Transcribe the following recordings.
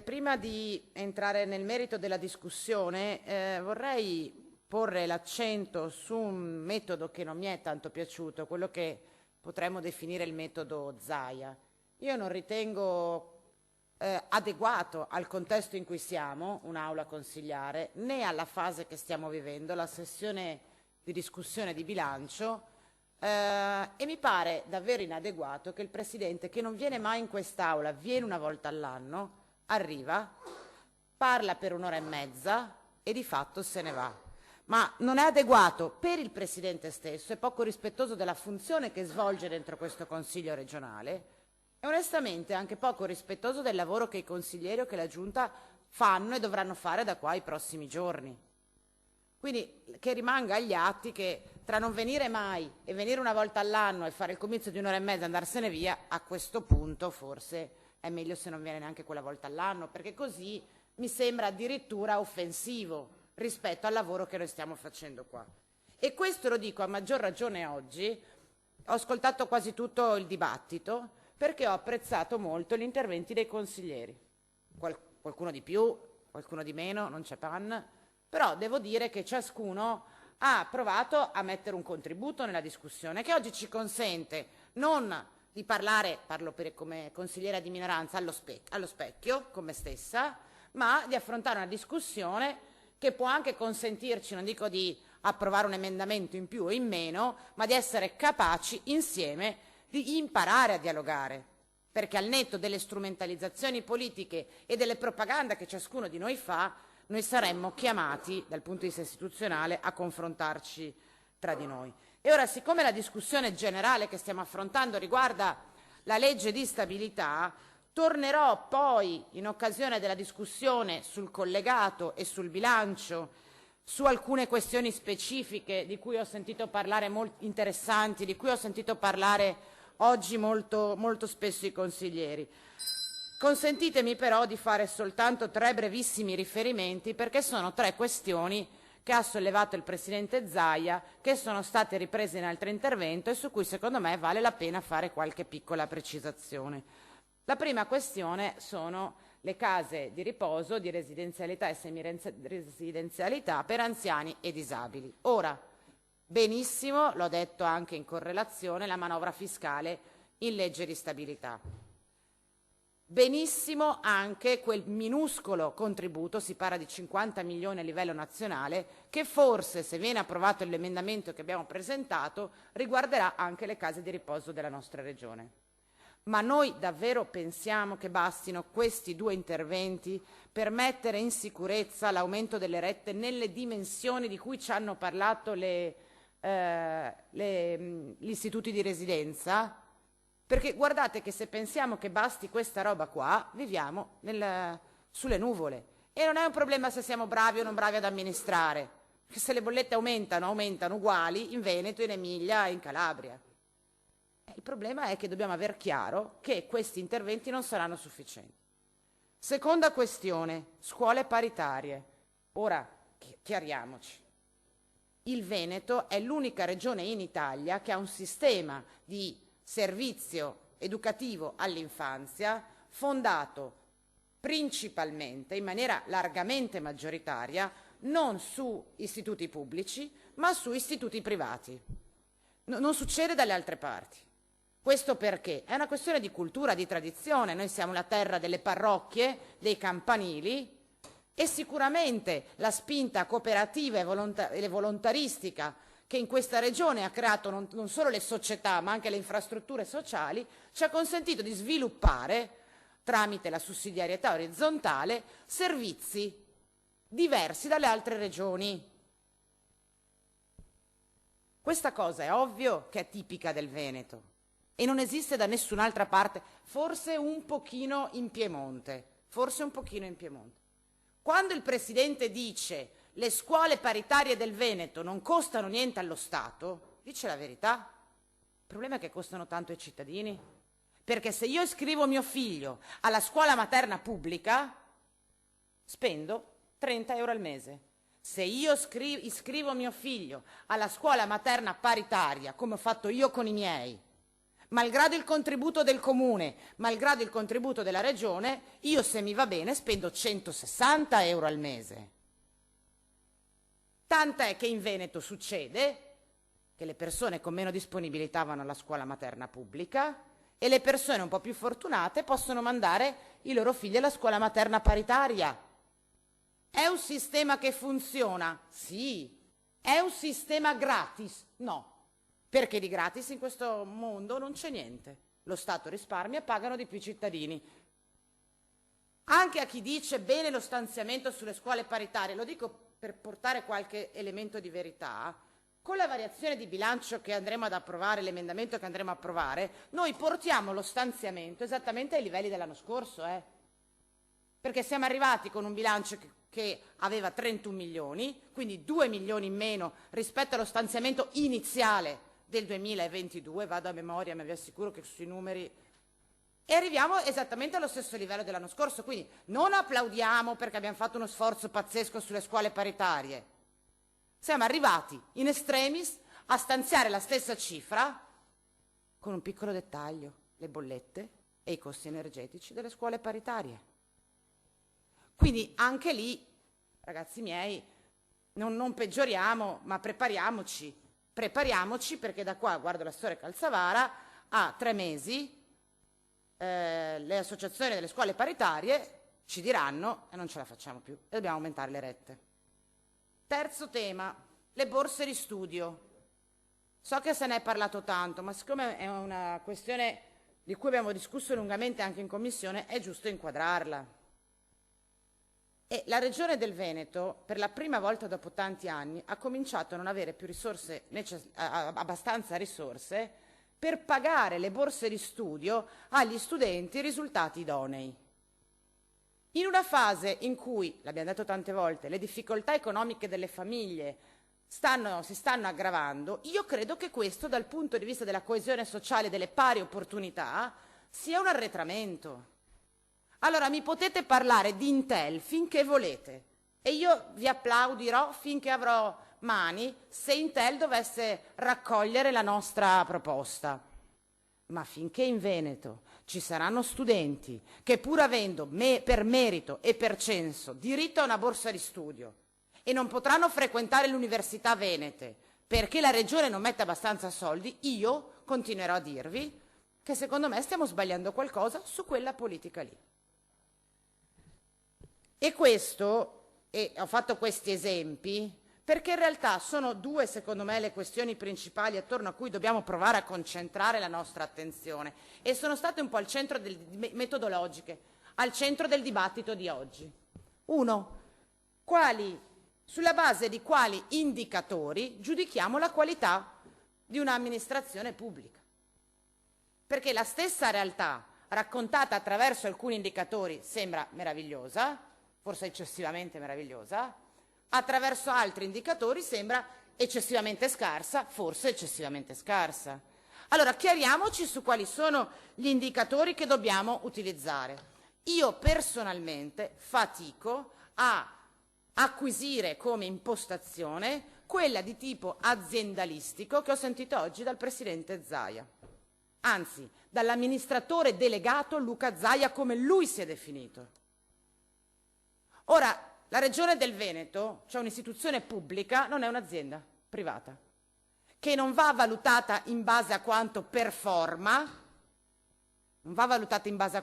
prima di entrare nel merito della discussione, vorrei porre l'accento su un metodo che non mi è tanto piaciuto, quello che potremmo definire il metodo Zaia. Io non ritengo adeguato al contesto in cui siamo, un'aula consigliare, né alla fase che stiamo vivendo, la sessione di discussione di bilancio, e mi pare davvero inadeguato che il Presidente, che non viene mai in quest'Aula, viene una volta all'anno, arriva, parla per un'ora e mezza e di fatto se ne va. Ma non è adeguato per il Presidente stesso, è poco rispettoso della funzione che svolge dentro questo Consiglio regionale e onestamente anche poco rispettoso del lavoro che i consiglieri o che la Giunta fanno e dovranno fare da qua ai prossimi giorni. Quindi che rimanga agli atti che tra non venire mai e venire una volta all'anno e fare il comizio di un'ora e mezza e andarsene via, a questo punto forse è meglio se non viene neanche quella volta all'anno, perché così mi sembra addirittura offensivo rispetto al lavoro che noi stiamo facendo qua. E questo lo dico a maggior ragione oggi. Ho ascoltato quasi tutto il dibattito perché ho apprezzato molto gli interventi dei consiglieri. Qualcuno di più, qualcuno di meno, non c'è panna. Però devo dire che ciascuno ha provato a mettere un contributo nella discussione che oggi ci consente non di parlare, parlo come consigliera di minoranza, allo specchio, con me stessa, ma di affrontare una discussione che può anche consentirci, non dico di approvare un emendamento in più o in meno, ma di essere capaci insieme di imparare a dialogare. Perché al netto delle strumentalizzazioni politiche e delle propagande che ciascuno di noi fa, noi saremmo chiamati dal punto di vista istituzionale a confrontarci tra di noi. E ora, siccome la discussione generale che stiamo affrontando riguarda la legge di stabilità, tornerò poi in occasione della discussione sul collegato e sul bilancio su alcune questioni specifiche di cui ho sentito parlare molto interessanti, di cui ho sentito parlare oggi molto spesso i consiglieri. Consentitemi però di fare soltanto 3 brevissimi riferimenti perché sono 3 questioni che ha sollevato il Presidente Zaia, che sono state riprese in altro intervento e su cui secondo me vale la pena fare qualche piccola precisazione. La prima questione sono le case di riposo, di residenzialità e semiresidenzialità per anziani e disabili. Ora, benissimo, l'ho detto anche in correlazione, la manovra fiscale in legge di stabilità. Benissimo anche quel minuscolo contributo, si parla di 50 milioni a livello nazionale, che forse, se viene approvato l'emendamento che abbiamo presentato, riguarderà anche le case di riposo della nostra regione. Ma noi davvero pensiamo che bastino questi 2 interventi per mettere in sicurezza l'aumento delle rette nelle dimensioni di cui ci hanno parlato gli istituti di residenza? Perché guardate che se pensiamo che basti questa roba qua, viviamo sulle nuvole. E non è un problema se siamo bravi o non bravi ad amministrare, perché se le bollette aumentano uguali in Veneto, in Emilia e in Calabria. Il problema è che dobbiamo aver chiaro che questi interventi non saranno sufficienti. Seconda questione, scuole paritarie. Ora, chiariamoci. Il Veneto è l'unica regione in Italia che ha un sistema di servizio educativo all'infanzia fondato principalmente, in maniera largamente maggioritaria, non su istituti pubblici, ma su istituti privati. Non succede dalle altre parti. Questo perché? È una questione di cultura, di tradizione. Noi siamo la terra delle parrocchie, dei campanili e sicuramente la spinta cooperativa e volontaristica che in questa regione ha creato non solo le società ma anche le infrastrutture sociali, ci ha consentito di sviluppare, tramite la sussidiarietà orizzontale, servizi diversi dalle altre regioni. Questa cosa è ovvio che è tipica del Veneto e non esiste da nessun'altra parte, forse un pochino in Piemonte. Quando il Presidente dice le scuole paritarie del Veneto non costano niente allo Stato, dice la verità. Il problema è che costano tanto ai cittadini. Perché se io iscrivo mio figlio alla scuola materna pubblica, spendo 30 euro al mese. Se io iscrivo mio figlio alla scuola materna paritaria, come ho fatto io con i miei, Malgrado il contributo del comune, malgrado il contributo della regione, io se mi va bene spendo 160 euro al mese. Tant'è che in Veneto succede che le persone con meno disponibilità vanno alla scuola materna pubblica e le persone un po' più fortunate possono mandare i loro figli alla scuola materna paritaria. È un sistema che funziona? Sì. È un sistema gratis? No. Perché di gratis in questo mondo non c'è niente. Lo Stato risparmia, pagano di più i cittadini. Anche a chi dice bene lo stanziamento sulle scuole paritarie, lo dico per portare qualche elemento di verità, con la variazione di bilancio che andremo ad approvare, l'emendamento che andremo a approvare, noi portiamo lo stanziamento esattamente ai livelli dell'anno scorso, perché siamo arrivati con un bilancio che aveva 31 milioni, quindi 2 milioni in meno rispetto allo stanziamento iniziale del 2022, vado a memoria ma vi assicuro che sui numeri, e arriviamo esattamente allo stesso livello dell'anno scorso, quindi non applaudiamo perché abbiamo fatto uno sforzo pazzesco sulle scuole paritarie. Siamo arrivati in extremis a stanziare la stessa cifra con un piccolo dettaglio, le bollette e i costi energetici delle scuole paritarie. Quindi anche lì, ragazzi miei, non peggioriamo, ma prepariamoci perché da qua, guardo la storia Calzavara, a 3 mesi le associazioni delle scuole paritarie ci diranno e non ce la facciamo più e dobbiamo aumentare le rette. Terzo tema, le borse di studio. So che se ne è parlato tanto, ma siccome è una questione di cui abbiamo discusso lungamente anche in Commissione, è giusto inquadrarla. E la Regione del Veneto, per la prima volta dopo tanti anni, ha cominciato a non avere più abbastanza risorse per pagare le borse di studio agli studenti risultati idonei. In una fase in cui, l'abbiamo detto tante volte, le difficoltà economiche delle famiglie si stanno aggravando, io credo che questo, dal punto di vista della coesione sociale e delle pari opportunità, sia un arretramento. Allora mi potete parlare di Intel finché volete e io vi applaudirò finché avrò mani se Intel dovesse raccogliere la nostra proposta. Ma finché in Veneto ci saranno studenti che pur avendo per merito e per censo diritto a una borsa di studio e non potranno frequentare l'università venete perché la regione non mette abbastanza soldi, io continuerò a dirvi che secondo me stiamo sbagliando qualcosa su quella politica lì. E ho fatto questi esempi perché in realtà sono due, secondo me, le questioni principali attorno a cui dobbiamo provare a concentrare la nostra attenzione e sono state un po' al centro metodologiche, al centro del dibattito di oggi. Uno, sulla base di quali indicatori giudichiamo la qualità di un'amministrazione pubblica? Perché la stessa realtà raccontata attraverso alcuni indicatori sembra meravigliosa, forse eccessivamente meravigliosa, attraverso altri indicatori sembra eccessivamente scarsa, forse eccessivamente scarsa. Allora chiariamoci su quali sono gli indicatori che dobbiamo utilizzare. Io personalmente fatico a acquisire come impostazione quella di tipo aziendalistico che ho sentito oggi dal Presidente Zaia, anzi dall'amministratore delegato Luca Zaia come lui si è definito. Ora, la Regione del Veneto, cioè un'istituzione pubblica, non è un'azienda privata, che non va valutata in base a quanto performa, non va valutata in base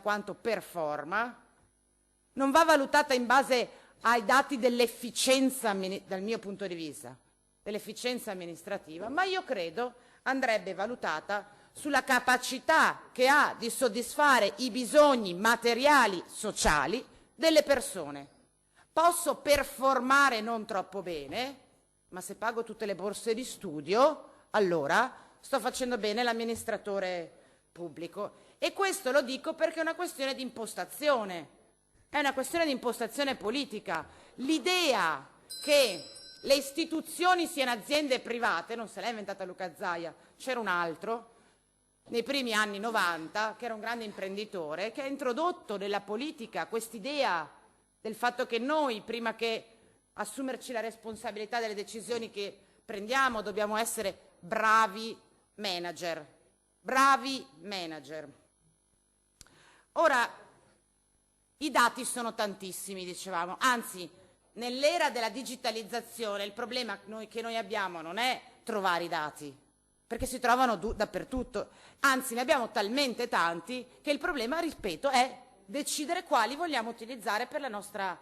in base ai dati dell'efficienza, dal mio punto di vista, dell'efficienza amministrativa, ma io credo andrebbe valutata sulla capacità che ha di soddisfare i bisogni materiali, sociali delle persone. Posso performare non troppo bene, ma se pago tutte le borse di studio, allora sto facendo bene l'amministratore pubblico. E questo lo dico perché è una questione di impostazione, è una questione di impostazione politica. L'idea che le istituzioni siano aziende private non se l'ha inventata Luca Zaia, c'era un altro nei primi anni 90 che era un grande imprenditore che ha introdotto nella politica quest'idea del fatto che noi, prima che assumerci la responsabilità delle decisioni che prendiamo, dobbiamo essere bravi manager, bravi manager. Ora, i dati sono tantissimi, dicevamo, anzi, nell'era della digitalizzazione il problema che noi abbiamo non è trovare i dati, perché si trovano dappertutto, anzi ne abbiamo talmente tanti che il problema, ripeto, è decidere quali vogliamo utilizzare per la nostra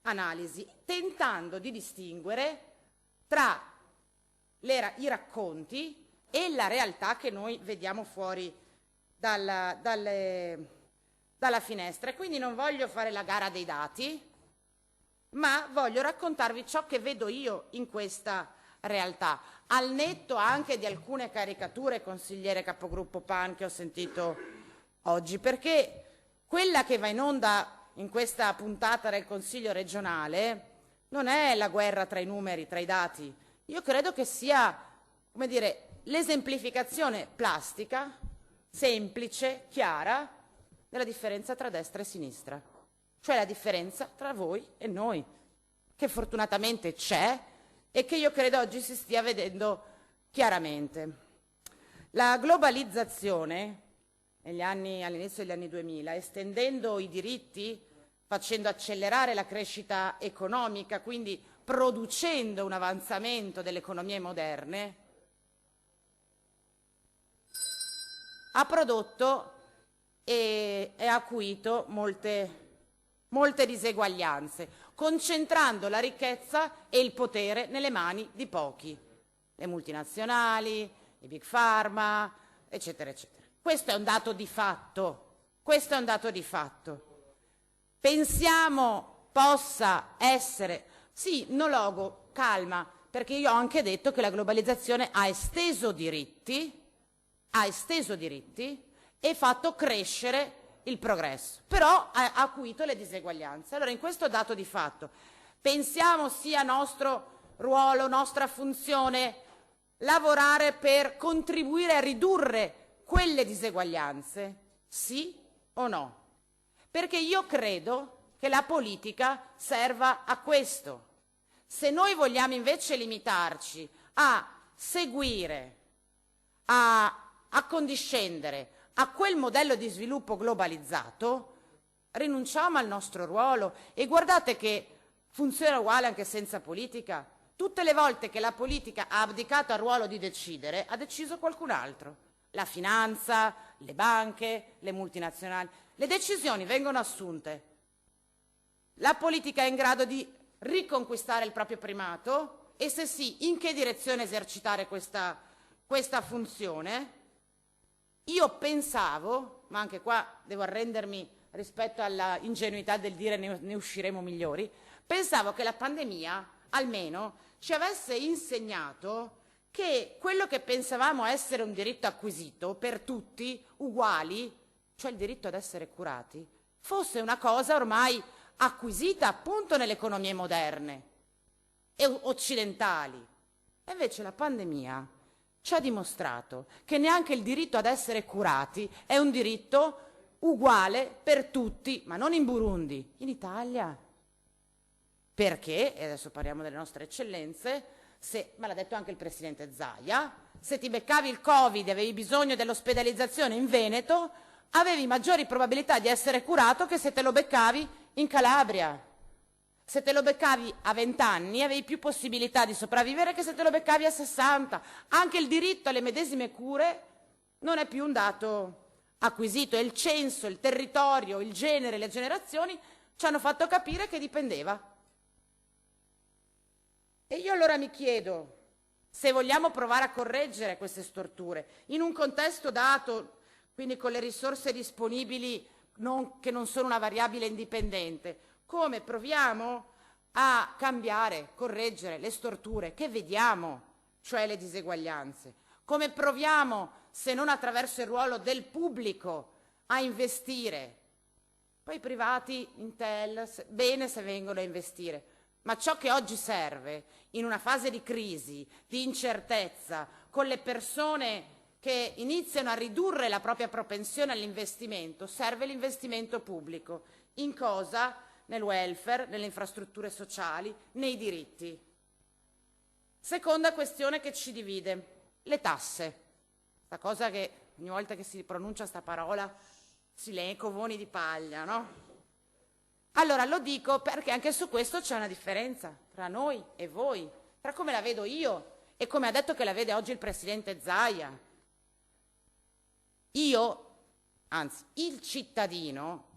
analisi, tentando di distinguere tra i racconti e la realtà che noi vediamo fuori dalla finestra. E quindi non voglio fare la gara dei dati, ma voglio raccontarvi ciò che vedo io in questa realtà, al netto anche di alcune caricature, consigliere capogruppo PAN, che ho sentito oggi, perché quella che va in onda in questa puntata del Consiglio regionale non è la guerra tra i numeri, tra i dati. Io credo che sia, come dire, l'esemplificazione plastica, semplice, chiara, della differenza tra destra e sinistra, cioè la differenza tra voi e noi, che fortunatamente c'è e che io credo oggi si stia vedendo chiaramente. La globalizzazione all'inizio degli anni 2000, estendendo i diritti, facendo accelerare la crescita economica, quindi producendo un avanzamento delle economie moderne, ha prodotto e acuito molte diseguaglianze, concentrando la ricchezza e il potere nelle mani di pochi, le multinazionali, i big pharma, eccetera, eccetera. Questo è un dato di fatto, questo è un dato di fatto. Pensiamo possa essere, sì, nologo, calma, perché io ho anche detto che la globalizzazione ha esteso diritti e fatto crescere il progresso, però ha acuito le diseguaglianze. Allora, in questo dato di fatto, pensiamo sia nostro ruolo, nostra funzione, lavorare per contribuire a ridurre quelle diseguaglianze, sì o no? Perché io credo che la politica serva a questo. Se noi vogliamo invece limitarci a seguire, a accondiscendere a quel modello di sviluppo globalizzato, rinunciamo al nostro ruolo. E guardate che funziona uguale anche senza politica. Tutte le volte che la politica ha abdicato al ruolo di decidere, ha deciso qualcun altro. La finanza, le banche, le multinazionali. Le decisioni vengono assunte. La politica è in grado di riconquistare il proprio primato? E se sì, in che direzione esercitare questa funzione? Io pensavo, ma anche qua devo arrendermi rispetto alla ingenuità del dire ne usciremo migliori, pensavo che la pandemia almeno ci avesse insegnato che quello che pensavamo essere un diritto acquisito per tutti, uguali, cioè il diritto ad essere curati, fosse una cosa ormai acquisita appunto nelle economie moderne e occidentali. E invece la pandemia ci ha dimostrato che neanche il diritto ad essere curati è un diritto uguale per tutti, ma non in Burundi, in Italia. Perché, e adesso parliamo delle nostre eccellenze, ma l'ha detto anche il presidente Zaia, se ti beccavi il Covid e avevi bisogno dell'ospedalizzazione in Veneto, avevi maggiori probabilità di essere curato che se te lo beccavi in Calabria. Se te lo beccavi a 20 anni avevi più possibilità di sopravvivere che se te lo beccavi a 60. Anche il diritto alle medesime cure non è più un dato acquisito, e il censo, il territorio, il genere, le generazioni ci hanno fatto capire che dipendeva. E io allora mi chiedo, se vogliamo provare a correggere queste storture, in un contesto dato, quindi con le risorse disponibili che non sono una variabile indipendente, come proviamo a cambiare, correggere le storture che vediamo, cioè le diseguaglianze? Come proviamo, se non attraverso il ruolo del pubblico, a investire? Poi i privati, Intel, bene se vengono a investire, ma ciò che oggi serve in una fase di crisi, di incertezza, con le persone che iniziano a ridurre la propria propensione all'investimento, serve l'investimento pubblico. In cosa? Nel welfare, nelle infrastrutture sociali, nei diritti. Seconda questione che ci divide, le tasse. Questa cosa che ogni volta che si pronuncia sta parola si legge covoni di paglia, no? Allora lo dico perché anche su questo c'è una differenza tra noi e voi, tra come la vedo io e come ha detto che la vede oggi il presidente Zaia. Anzi, il cittadino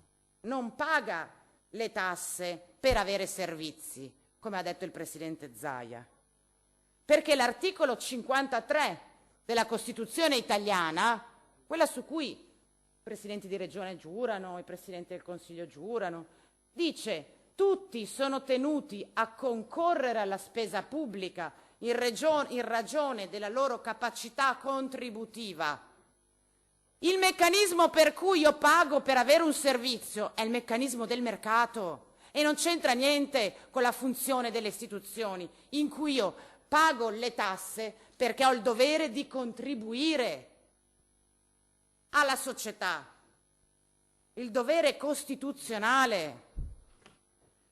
non paga le tasse per avere servizi, come ha detto il presidente Zaia, perché l'articolo 53 della Costituzione italiana, quella su cui i presidenti di regione giurano, i presidenti del Consiglio giurano, dice: tutti sono tenuti a concorrere alla spesa pubblica in ragione della loro capacità contributiva. Il meccanismo per cui io pago per avere un servizio è il meccanismo del mercato e non c'entra niente con la funzione delle istituzioni, in cui io pago le tasse perché ho il dovere di contribuire alla società, il dovere costituzionale.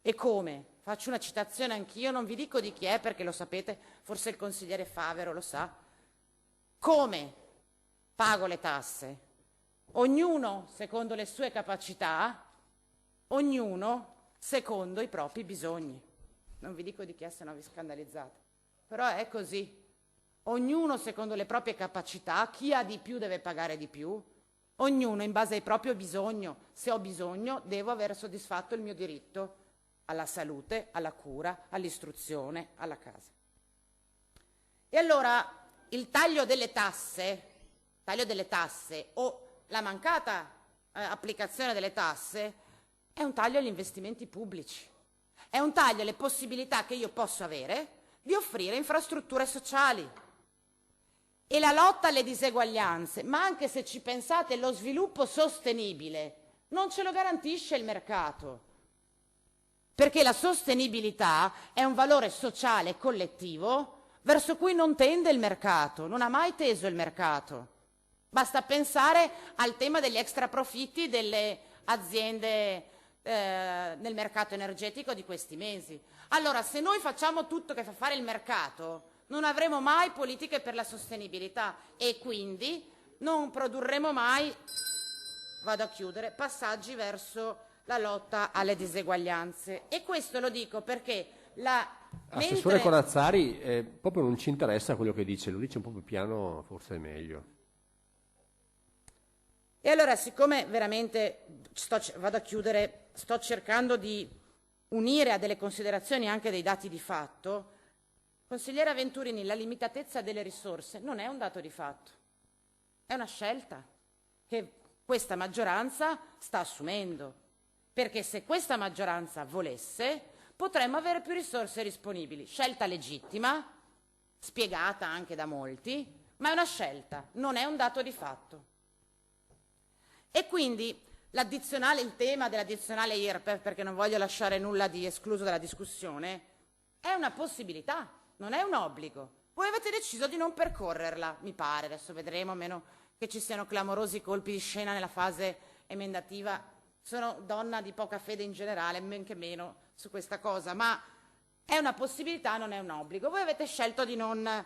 E come? Faccio una citazione anch'io, non vi dico di chi è perché lo sapete, forse il consigliere Favero lo sa. Come pago le tasse? Ognuno secondo le sue capacità, ognuno secondo i propri bisogni. Non vi dico di chi è, se no vi scandalizzate. Però è così. Ognuno secondo le proprie capacità, chi ha di più deve pagare di più, ognuno in base al proprio bisogno. Se ho bisogno, devo aver soddisfatto il mio diritto alla salute, alla cura, all'istruzione, alla casa. E allora il taglio delle tasse o la mancata applicazione delle tasse è un taglio agli investimenti pubblici, è un taglio alle possibilità che io posso avere di offrire infrastrutture sociali. E la lotta alle diseguaglianze, ma anche se ci pensate lo sviluppo sostenibile, non ce lo garantisce il mercato. Perché la sostenibilità è un valore sociale collettivo verso cui non tende il mercato, non ha mai teso il mercato. Basta pensare al tema degli extra profitti delle aziende nel mercato energetico di questi mesi. Allora, se noi facciamo tutto che fa fare il mercato, non avremo mai politiche per la sostenibilità e quindi non produrremo mai, vado a chiudere, passaggi verso la lotta alle diseguaglianze. E questo lo dico perché Assessore Corazzari, proprio non ci interessa quello che dice, lo dice un po' più piano, forse è meglio. E allora, siccome veramente vado a chiudere, sto cercando di unire a delle considerazioni anche dei dati di fatto, consigliera Venturini, la limitatezza delle risorse non è un dato di fatto, è una scelta che questa maggioranza sta assumendo, perché se questa maggioranza volesse potremmo avere più risorse disponibili, scelta legittima, spiegata anche da molti, ma è una scelta, non è un dato di fatto. E quindi il tema dell'addizionale IRPEF, perché non voglio lasciare nulla di escluso dalla discussione, è una possibilità, non è un obbligo. Voi avete deciso di non percorrerla, mi pare, adesso vedremo, a meno che ci siano clamorosi colpi di scena nella fase emendativa. Sono donna di poca fede in generale, men che meno su questa cosa, ma è una possibilità, non è un obbligo. Voi avete scelto di non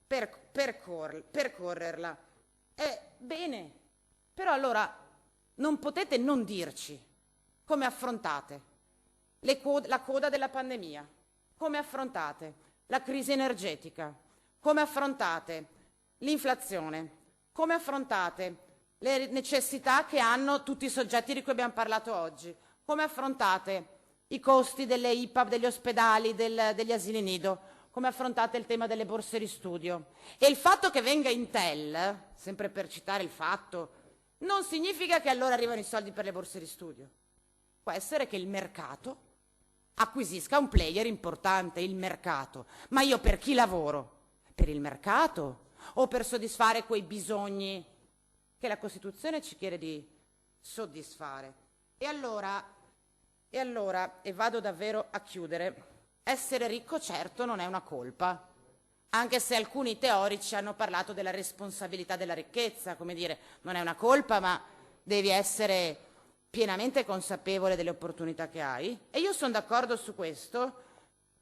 percorrerla. Bene, però allora non potete non dirci come affrontate la coda della pandemia, come affrontate la crisi energetica, come affrontate l'inflazione, come affrontate le necessità che hanno tutti i soggetti di cui abbiamo parlato oggi, come affrontate i costi delle IPAB, degli ospedali, degli asili nido, come affrontate il tema delle borse di studio. E il fatto che venga Intel, sempre per citare il fatto, non significa che allora arrivano i soldi per le borse di studio. Può essere che il mercato acquisisca un player importante, il mercato. Ma io per chi lavoro? Per il mercato o per soddisfare quei bisogni che la Costituzione ci chiede di soddisfare? E vado davvero a chiudere, essere ricco certo non è una colpa, anche se alcuni teorici hanno parlato della responsabilità della ricchezza, come dire, non è una colpa, ma devi essere pienamente consapevole delle opportunità che hai. E io sono d'accordo su questo,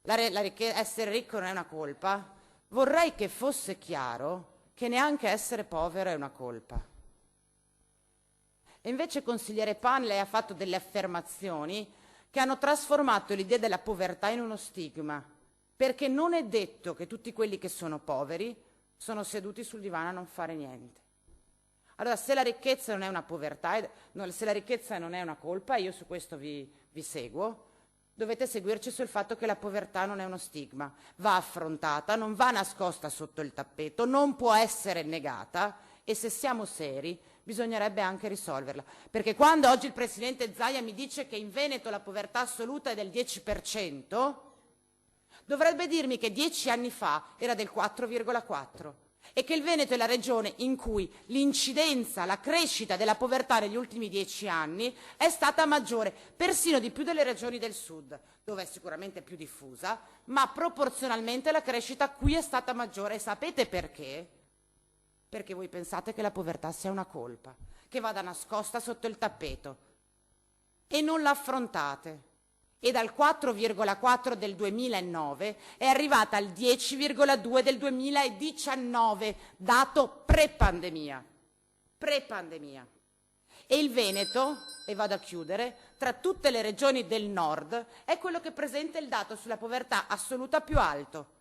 essere ricco non è una colpa. Vorrei che fosse chiaro che neanche essere povero è una colpa. E invece, consigliere Pan, lei ha fatto delle affermazioni che hanno trasformato l'idea della povertà in uno stigma, perché non è detto che tutti quelli che sono poveri sono seduti sul divano a non fare niente. Allora, se la ricchezza non è una povertà, se la ricchezza non è una colpa, io su questo vi seguo, dovete seguirci sul fatto che la povertà non è uno stigma, va affrontata, non va nascosta sotto il tappeto, non può essere negata, e se siamo seri bisognerebbe anche risolverla. Perché quando oggi il Presidente Zaia mi dice che in Veneto la povertà assoluta è del 10%, dovrebbe dirmi che 10 anni fa era del 4,4%. E che il Veneto è la regione in cui l'incidenza, la crescita della povertà negli ultimi 10 anni è stata maggiore, persino di più delle regioni del sud, dove è sicuramente più diffusa, ma proporzionalmente la crescita qui è stata maggiore. E sapete perché? Perché voi pensate che la povertà sia una colpa, che vada nascosta sotto il tappeto, e non la affrontate. E dal 4,4 del 2009 è arrivata al 10,2 del 2019, dato pre-pandemia. Pre-pandemia. E il Veneto, e vado a chiudere, tra tutte le regioni del nord è quello che presenta il dato sulla povertà assoluta più alto,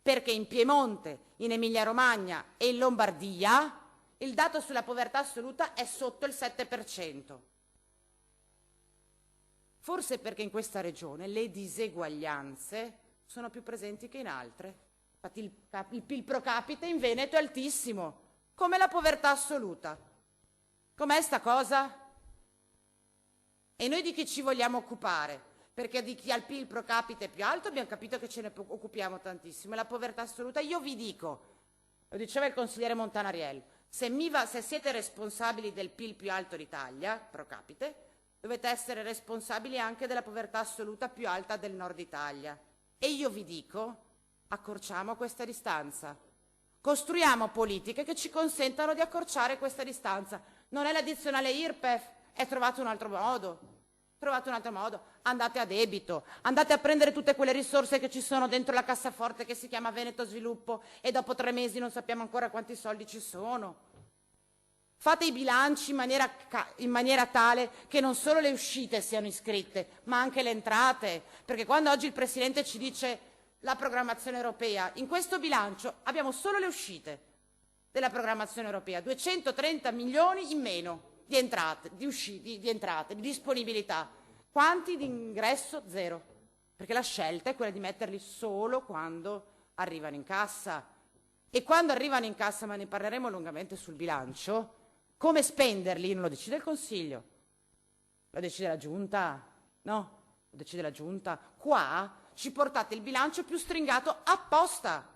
perché in Piemonte, in Emilia-Romagna e in Lombardia il dato sulla povertà assoluta è sotto il 7%. Forse perché in questa regione le diseguaglianze sono più presenti che in altre. Infatti il PIL pro capite in Veneto è altissimo, come la povertà assoluta. Com'è sta cosa? E noi di chi ci vogliamo occupare? Perché di chi ha il PIL pro capite più alto abbiamo capito che ce ne occupiamo tantissimo. E la povertà assoluta, io vi dico, lo diceva il consigliere Montanariel, se siete responsabili del PIL più alto d'Italia, pro capite, dovete essere responsabili anche della povertà assoluta più alta del nord Italia. E io vi dico, accorciamo questa distanza. Costruiamo politiche che ci consentano di accorciare questa distanza. Non è l'addizionale IRPEF, è trovato un altro modo. Trovate un altro modo. Andate a debito, andate a prendere tutte quelle risorse che ci sono dentro la cassaforte che si chiama Veneto Sviluppo e dopo 3 mesi non sappiamo ancora quanti soldi ci sono. Fate i bilanci in maniera tale che non solo le uscite siano iscritte, ma anche le entrate. Perché quando oggi il Presidente ci dice la programmazione europea, in questo bilancio abbiamo solo le uscite della programmazione europea, 230 milioni in meno di entrate, di disponibilità. Quanti di ingresso? 0. Perché la scelta è quella di metterli solo quando arrivano in cassa. E quando arrivano in cassa, ma ne parleremo lungamente sul bilancio, come spenderli non lo decide il Consiglio, lo decide la Giunta, no? Lo decide la Giunta. Qua ci portate il bilancio più stringato apposta.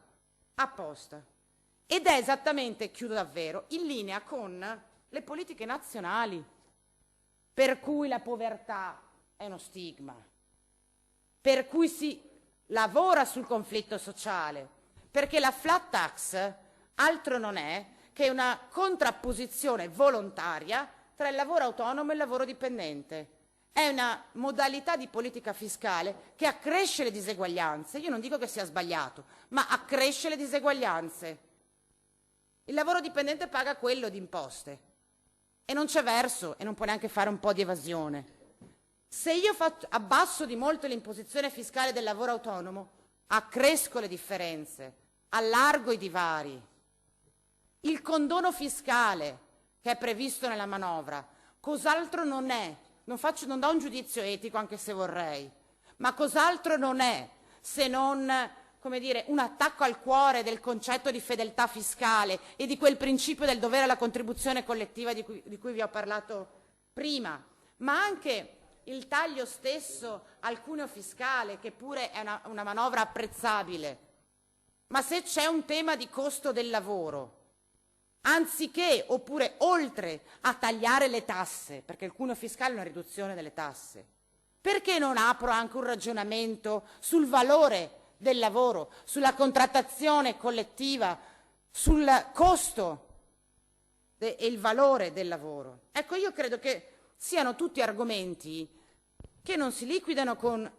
Ed è esattamente, chiudo davvero, in linea con le politiche nazionali, per cui la povertà è uno stigma, per cui si lavora sul conflitto sociale, perché la flat tax altro non è che una contrapposizione volontaria tra il lavoro autonomo e il lavoro dipendente. È una modalità di politica fiscale che accresce le diseguaglianze. Io non dico che sia sbagliato, ma accresce le diseguaglianze. Il lavoro dipendente paga quello di imposte e non c'è verso, e non può neanche fare un po' di evasione. Se io abbasso di molto l'imposizione fiscale del lavoro autonomo, accresco le differenze, allargo i divari. Il condono fiscale che è previsto nella manovra, cos'altro non è? Non do un giudizio etico, anche se vorrei, ma cos'altro non è se non, come dire, un attacco al cuore del concetto di fedeltà fiscale e di quel principio del dovere alla contribuzione collettiva di cui vi ho parlato prima, ma anche il taglio stesso al cuneo fiscale, che pure è una manovra apprezzabile. Ma se c'è un tema di costo del lavoro, anziché, oppure oltre a tagliare le tasse, perché il cuneo fiscale è una riduzione delle tasse, perché non apro anche un ragionamento sul valore del lavoro, sulla contrattazione collettiva, sul costo e il valore del lavoro? Ecco, io credo che siano tutti argomenti che non si liquidano con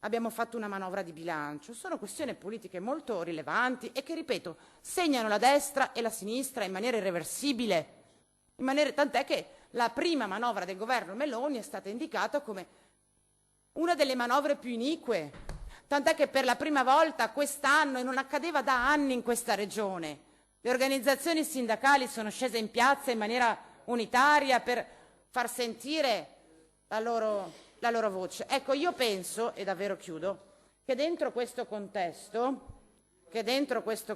abbiamo fatto una manovra di bilancio, sono questioni politiche molto rilevanti e che, ripeto, segnano la destra e la sinistra in maniera irreversibile, tant'è che la prima manovra del governo Meloni è stata indicata come una delle manovre più inique, tant'è che per la prima volta quest'anno, e non accadeva da anni in questa regione, le organizzazioni sindacali sono scese in piazza in maniera unitaria per far sentire la loro voce. Ecco, io penso, e davvero chiudo, che dentro questo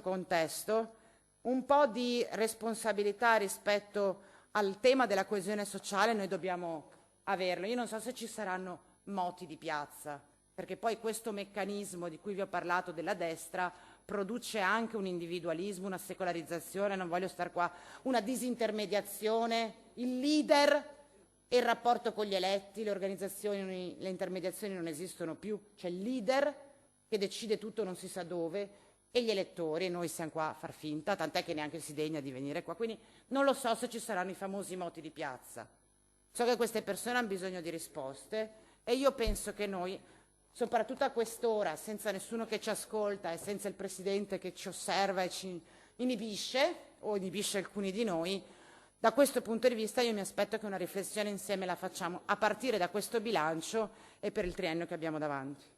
contesto un po' di responsabilità rispetto al tema della coesione sociale noi dobbiamo averlo. Io non so se ci saranno moti di piazza, perché poi questo meccanismo di cui vi ho parlato della destra produce anche un individualismo, una secolarizzazione, non voglio star qua, una disintermediazione, il leader e il rapporto con gli eletti, le organizzazioni, le intermediazioni non esistono più, c'è il leader che decide tutto non si sa dove e gli elettori, e noi siamo qua a far finta, tant'è che neanche si degna di venire qua, quindi non lo so se ci saranno i famosi moti di piazza. So che queste persone hanno bisogno di risposte e io penso che noi, soprattutto a quest'ora, senza nessuno che ci ascolta e senza il Presidente che ci osserva e ci inibisce, o inibisce alcuni di noi, da questo punto di vista io mi aspetto che una riflessione insieme la facciamo a partire da questo bilancio e per il triennio che abbiamo davanti.